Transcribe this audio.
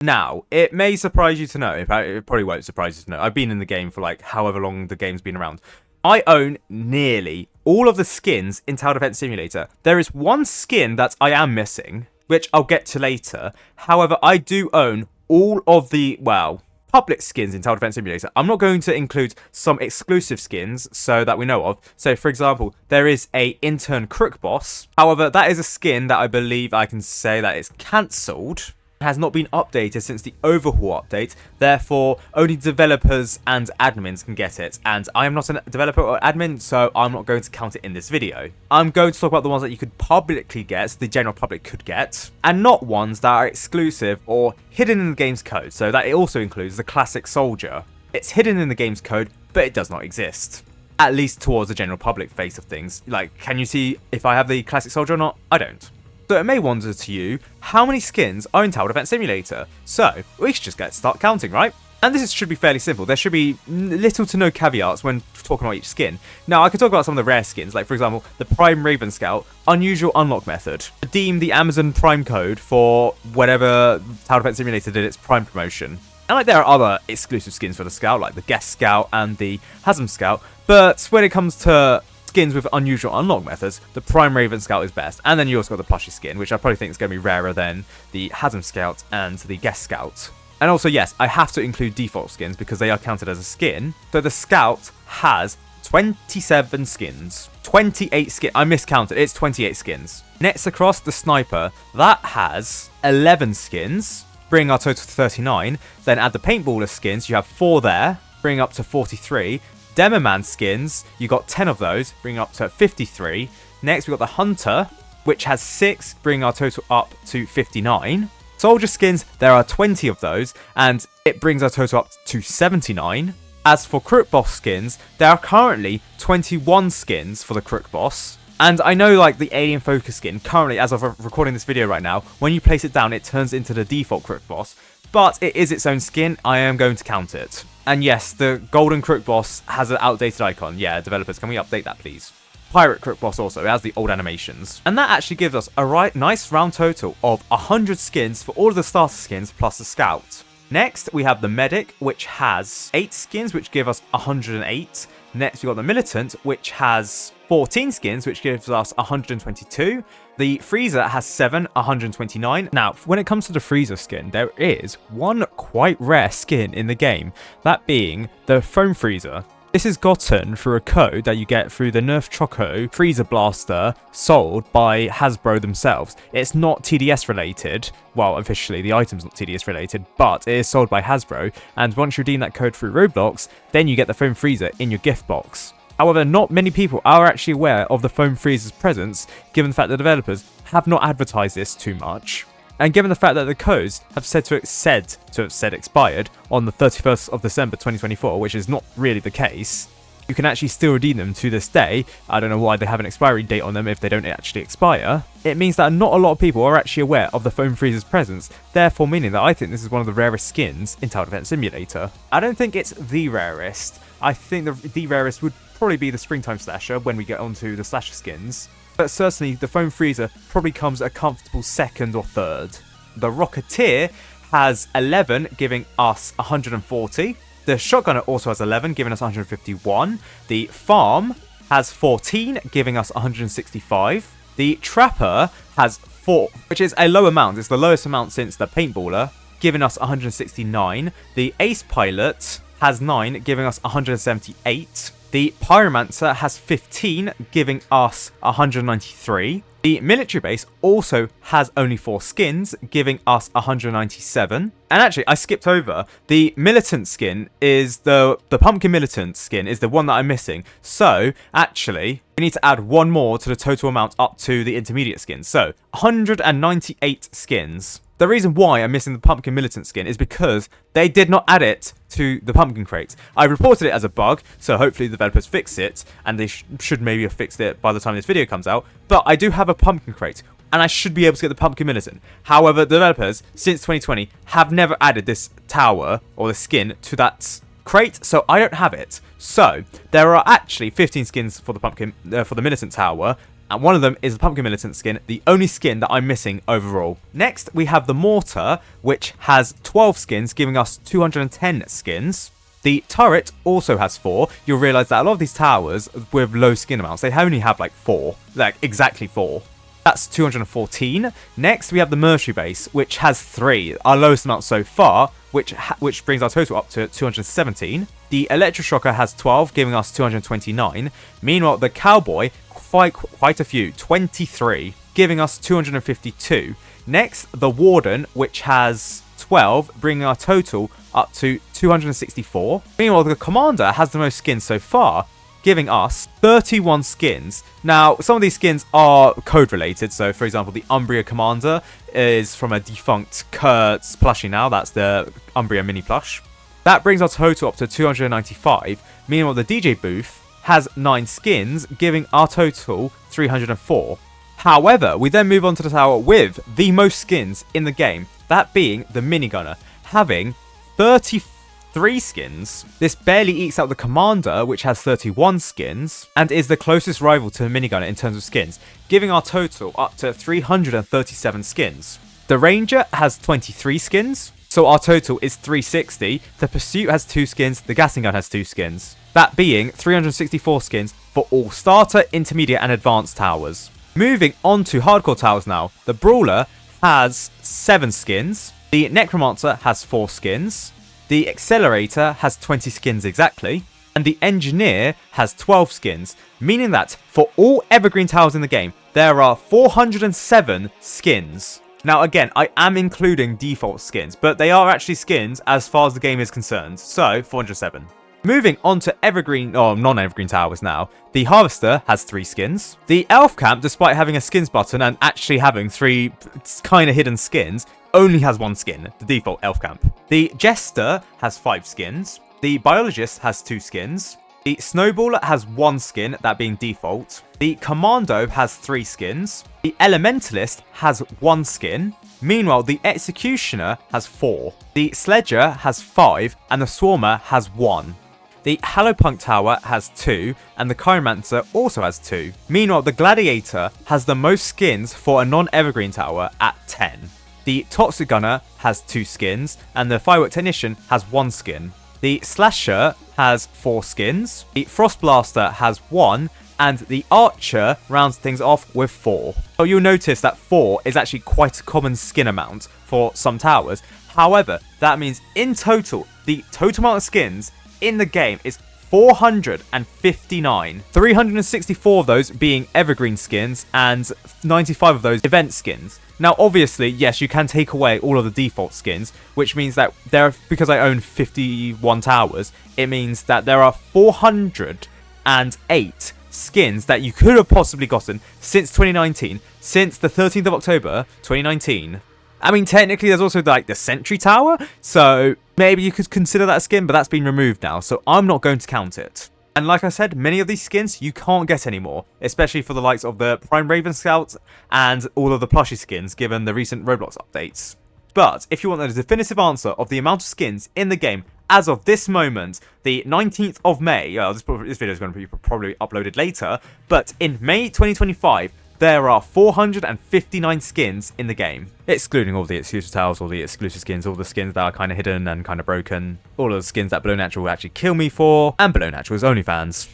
Now, it may surprise you to know, it probably won't surprise you to know, I've been in the game for like however long the game's been around. I own nearly all of the skins in Tower Defense Simulator. There is one skin that I am missing, which I'll get to later. However, I do own all of the, well, public skins in Tower Defense Simulator. I'm not going to include some exclusive skins so that we know of. So, for example, there is a intern crook boss. However, that is a skin that I believe I can say that it's cancelled. Has not been updated since the overhaul update, therefore only developers and admins can get it, and I am not a developer or admin, so I'm not going to count it in this video. I'm going to talk about the ones that you could publicly get, the general public could get, and not ones that are exclusive or hidden in the game's code, so that it also includes the classic soldier. It's hidden in the game's code, but it does not exist. At least towards the general public face of things. Like, can you see if I have the classic soldier or not? I don't. So it may wonder to you, how many skins are in Tower Defense Simulator? So, we should just start counting, right? And this should be fairly simple. There should be little to no caveats when talking about each skin. Now, I could talk about some of the rare skins, like for example, the Prime Raven Scout, unusual unlock method. Redeem the Amazon Prime code for whenever Tower Defense Simulator did its Prime promotion. And like there are other exclusive skins for the Scout, like the Guest Scout and the Hasm Scout, but when it comes to skins with unusual unlock methods, the Prime Raven Scout is best. And then you also got the plushie skin, which I probably think is going to be rarer than the Hasm Scout and the Guest Scout. And also, yes, I have to include default skins because they are counted as a skin. So the Scout has 27 skins. 28 skins. I miscounted. It's 28 skins. Next across, the Sniper. That has 11 skins, bringing our total to 39. Then add the Paintballer skins. You have 4 there, bringing up to 43. Demoman skins, you got 10 of those, bringing up to 53. Next, we got the Hunter, which has 6, bringing our total up to 59. Soldier skins, there are 20 of those, and it brings our total up to 79. As for Crook Boss skins, there are currently 21 skins for the Crook Boss. And I know, like, the Alien Focus skin, currently, as of recording this video right now, when you place it down, it turns into the default Crook Boss. But it is its own skin, I am going to count it. And yes, the Golden Crook Boss has an outdated icon. Yeah, developers, can we update that, please? Pirate Crook Boss also, it has the old animations. And that actually gives us a nice round total of 100 skins for all of the starter skins plus the Scout. Next, we have the Medic, which has 8 skins, which give us 108. Next, we've got the Militant, which has 14 skins, which gives us 122. The Freezer has 7, 129. Now, when it comes to the Freezer skin, there is one quite rare skin in the game, that being the Foam Freezer. This is gotten through a code that you get through the Nerf Choco Freezer Blaster sold by Hasbro themselves. It's not TDS related. Well, officially, the item's not TDS related, but it is sold by Hasbro. And once you redeem that code through Roblox, then you get the Foam Freezer in your gift box. However, not many people are actually aware of the Foam Freezer's presence, given the fact that developers have not advertised this too much. And given the fact that the codes have said to have said expired on the 31st of December 2024, which is not really the case, you can actually still redeem them to this day. I don't know why they have an expiry date on them if they don't actually expire. It means that not a lot of people are actually aware of the Foam Freezer's presence, therefore meaning that I think this is one of the rarest skins in Tower Defense Simulator. I don't think it's the rarest. I think the rarest would probably be the Springtime Slasher when we get onto the Slasher skins. But certainly the Foam Freezer probably comes a comfortable second or third. The Rocketeer has 11, giving us 140. The Shotgunner also has 11, giving us 151. The Farm has 14, giving us 165. The Trapper has 4, which is a low amount. It's the lowest amount since the Paintballer, giving us 169. The Ace Pilot has 9, giving us 178. The Pyromancer has 15, giving us 193. The Military Base also has only 4 skins, giving us 197. And actually, I skipped over. The Militant skin is the Pumpkin Militant skin is the one that I'm missing. So, actually, we need to add one more to the total amount up to the intermediate skins. So, 198 skins. The reason why I'm missing the Pumpkin Militant skin is because they did not add it to the Pumpkin crate. I reported it as a bug, so hopefully the developers fix it, and they should maybe have fixed it by the time this video comes out. But I do have a Pumpkin crate, and I should be able to get the Pumpkin Militant. However, the developers, since 2020, have never added this tower, or the skin, to that crate, so I don't have it. So, there are actually 15 skins for the Pumpkin, for the Militant Tower, And one of them is the Pumpkin Militant skin, the only skin that I'm missing overall. Next, we have the Mortar, which has 12 skins, giving us 210 skins. The Turret also has 4. You'll realise that a lot of these towers with low skin amounts, they only have like 4. Like, exactly 4. That's 214. Next, we have the Military Base, which has 3. Our lowest amount so far, which brings our total up to 217. The Electroshocker has 12, giving us 229. Meanwhile, the Cowboy, quite a few, 23, giving us 252. Next, the Warden, which has 12, bringing our total up to 264. Meanwhile, the Commander has the most skins so far, giving us 31 skins. Now, some of these skins are code related. So, for example, the Umbria Commander is from a defunct Kurtz plushie now. That's the Umbria mini plush. That brings our total up to 295. Meanwhile, the DJ booth has 9 skins, giving our total 304. However, we then move on to the tower with the most skins in the game, that being the Minigunner, having 33 skins. This barely ekes out the Commander, which has 31 skins, and is the closest rival to the Minigunner in terms of skins, giving our total up to 337 skins. The Ranger has 23 skins, so our total is 360. The Pursuit has 2 skins, the Gatling Gun has 2 skins. That being 364 skins for all starter, intermediate, and advanced towers. Moving on to hardcore towers now. The Brawler has 7 skins. The Necromancer has 4 skins. The Accelerator has 20 skins exactly. And the Engineer has 12 skins, meaning that for all evergreen towers in the game, there are 407 skins. Now again, I am including default skins, but they are actually skins as far as the game is concerned, so 407. Moving on to evergreen or non-evergreen towers now. The Harvester has 3 skins. The Elf Camp, despite having a skins button and actually having 3 kind of hidden skins, only has 1 skin, the default Elf Camp. The Jester has 5 skins. The Biologist has 2 skins. The Snowballer has 1 skin, that being default. The Commando has 3 skins. The Elementalist has 1 skin. Meanwhile, the Executioner has 4. The Sledger has 5, and the Swarmer has 1. The Hallowpunk Tower has 2, and the Chiromancer also has 2. Meanwhile, the Gladiator has the most skins for a non-evergreen tower at 10. The Toxic Gunner has 2 skins, and the Firework Technician has 1 skin. The Slasher has 4 skins. The Frost Blaster has 1, and the Archer rounds things off with 4. So you'll notice that 4 is actually quite a common skin amount for some towers. However, that means in total, the total amount of skins in the game is 459. 364 of those being evergreen skins and 95 of those event skins. Now, obviously, yes, you can take away all of the default skins, which means that because I own 51 towers, it means that there are 408 skins that you could have possibly gotten since 2019, since the 13th of October, 2019. I mean, technically, there's also like the Sentry Tower, so maybe you could consider that a skin, but that's been removed now, so I'm not going to count it. And like I said, many of these skins you can't get anymore, especially for the likes of the Prime Raven Scout and all of the plushie skins, given the recent Roblox updates. But if you want a definitive answer of the amount of skins in the game as of this moment, the 19th of May, this video is going to be probably uploaded later, but in May 2025, there are 459 skins in the game, excluding all the exclusive towers, all the exclusive skins, all the skins that are kind of hidden and kind of broken, all of the skins that Below Natural will actually kill me for, and Below Natural's OnlyFans.